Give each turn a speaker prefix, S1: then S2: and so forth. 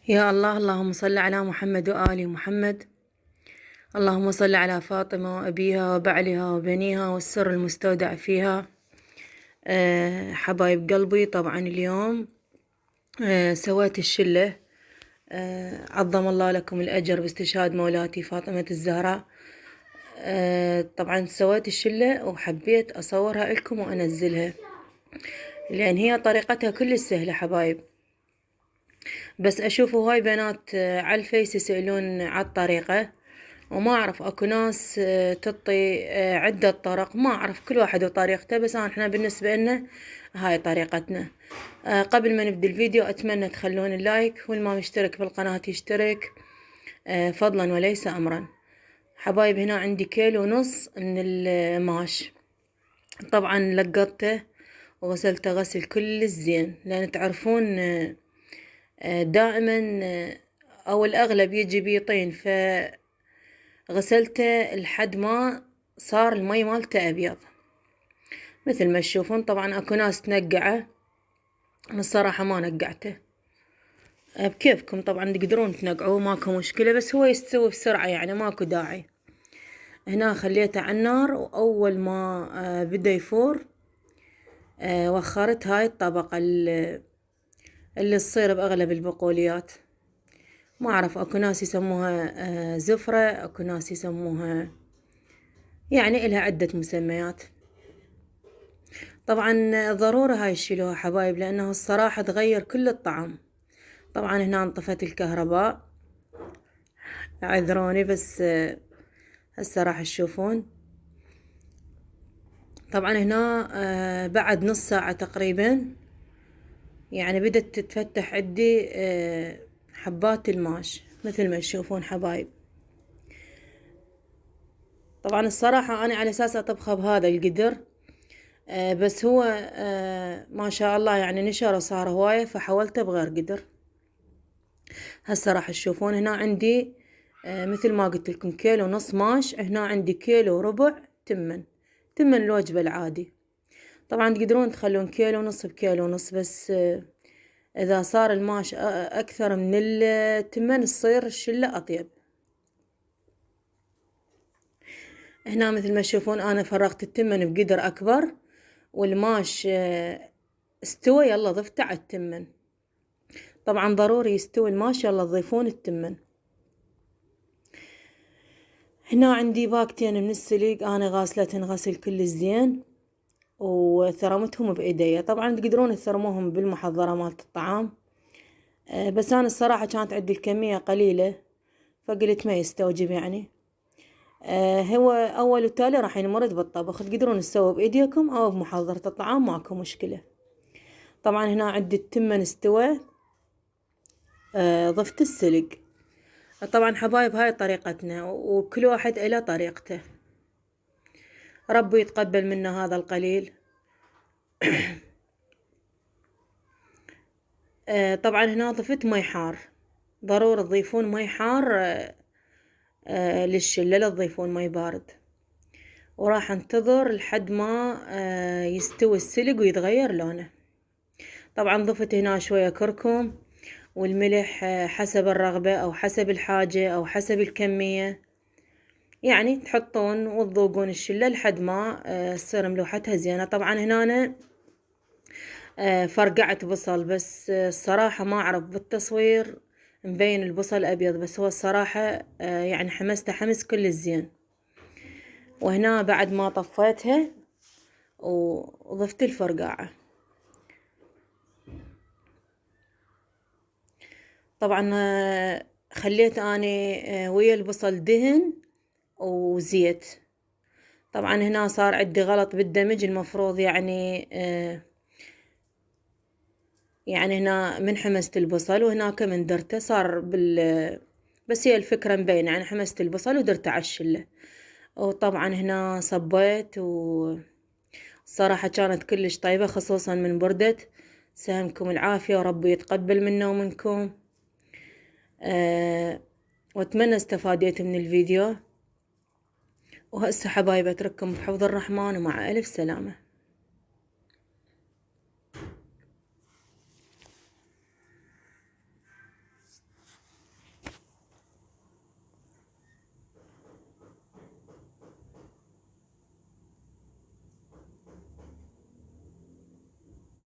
S1: يا الله، اللهم صل على محمد وآل محمد. اللهم صل على فاطمة وأبيها وبعلها وبنيها والسر المستودع فيها. حبايب قلبي، طبعا اليوم سويت الشلة. عظم الله لكم الأجر باستشهاد مولاتي فاطمة الزهراء. طبعا سويت الشلة وحبيت أصورها لكم وأنزلها، لأن هي طريقتها كل سهلة حبايب. بس أشوف هواي بنات على الفيس يسألون على الطريقة، وما أعرف. أكو ناس تعطي عدة طرق، ما أعرف، كل واحد وطريقته. بس احنا بالنسبة لنا هاي طريقتنا. قبل ما نبدأ الفيديو أتمنى تخلون اللايك، واللي ما مشترك بالقناة يشترك فضلا وليس أمرا. حبايب، هنا عندي كيلو ونص من الماش. طبعا لقطته وغسلته غسل كل الزين، لأن تعرفون دائما أو الأغلب يجي بيه طين، فغسلته لحد ما صار المي مالته أبيض مثل ما تشوفون. طبعا أكو ناس تنقعه، أنا الصراحة ما نقعته. بكيفكم طبعا، تقدرون تنقعوه ماكو مشكلة، بس هو يستوي بسرعة يعني ماكو داعي. هنا خليته على النار، وأول ما بدأ يفور وخرت هاي الطبقة اللي تصير بأغلب البقوليات. ما أعرف، أكو ناس يسموها زفرة، أكو ناس يسموها يعني إلها عدة مسميات. طبعا ضروري هاي الشيلوها حبايب، لأنه الصراحة تغير كل الطعم. طبعا هنا انطفت الكهرباء، اعذروني، بس هسه راح تشوفون. طبعا هنا بعد نص ساعة تقريبا يعني بدت تتفتح عندي حبات الماش مثل ما تشوفون حبايب. طبعا الصراحة أنا على أساس أطبخها بهذا القدر، بس هو ما شاء الله يعني نشر وصار هواية، فحولته بغير قدر. هسه راح تشوفون. هنا عندي مثل ما قلت لكم كيلو ونص ماش. هنا عندي كيلو وربع تمن الوجبة العادي. طبعا تقدرون تخلون كيلو ونص بكيلو ونص، بس إذا صار الماش أكثر من التمن تصير الشلة أطيب. هنا مثل ما تشوفون أنا فرغت التمن بقدر أكبر، والماش استوى. يلا ضفته على التمن. طبعا ضروري يستوي الماش، يلا تضيفون التمن. هنا عندي باكتين من السليق، أنا غاسلتهن غسل كل الزين وثرمتهم بإيديا. طبعا تقدرون تثرموهم بالمحضرة مالت الطعام، بس أنا الصراحة كانت عندي الكمية قليلة، فقلت ما يستوجب يعني. هو أول وتالي راح ينمرد بالطبخ، تقدرون تسووا بإيديكم أو بمحضرة الطعام، ماكو مشكلة. طبعا هنا عندي التمن استوى، ضفت السلق. طبعا حبايب هاي طريقتنا، وكل واحد إله طريقته. ربي يتقبل منا هذا القليل. طبعا هنا ضفت مي حار، ضروري تضيفون مي حار للشلة، لا تضيفون مي بارد. وراح انتظر لحد ما يستوي السلق ويتغير لونه. طبعا ضفت هنا شوية كركم والملح حسب الرغبة أو حسب الحاجة أو حسب الكمية، يعني تحطون وتذوقون الشلة لحد ما تصير ملوحتها زينة. طبعا هنا أنا فرقعت بصل، بس الصراحة ما أعرف بالتصوير مبين البصل أبيض، بس هو الصراحة يعني حمسته حمس كل الزين. وهنا بعد ما طفيتها وضفت الفرقاعة. طبعا خليت أني ويا البصل دهن وزيت. طبعا هنا صار عندي غلط بالدمج، المفروض يعني يعني هنا من حمست البصل وهناك من درته صار بس هي الفكرة مبينة، يعني حمست البصل ودرته على الشلة. وطبعا هنا صبيت، والصراحة كانت كلش طيبة، خصوصا من بردت. سهمكم العافية، وربي يتقبل منا ومنكم. واتمنى استفاديت من الفيديو. وهسه حبايب اترككم بحفظ الرحمن، ومع ألف سلامة.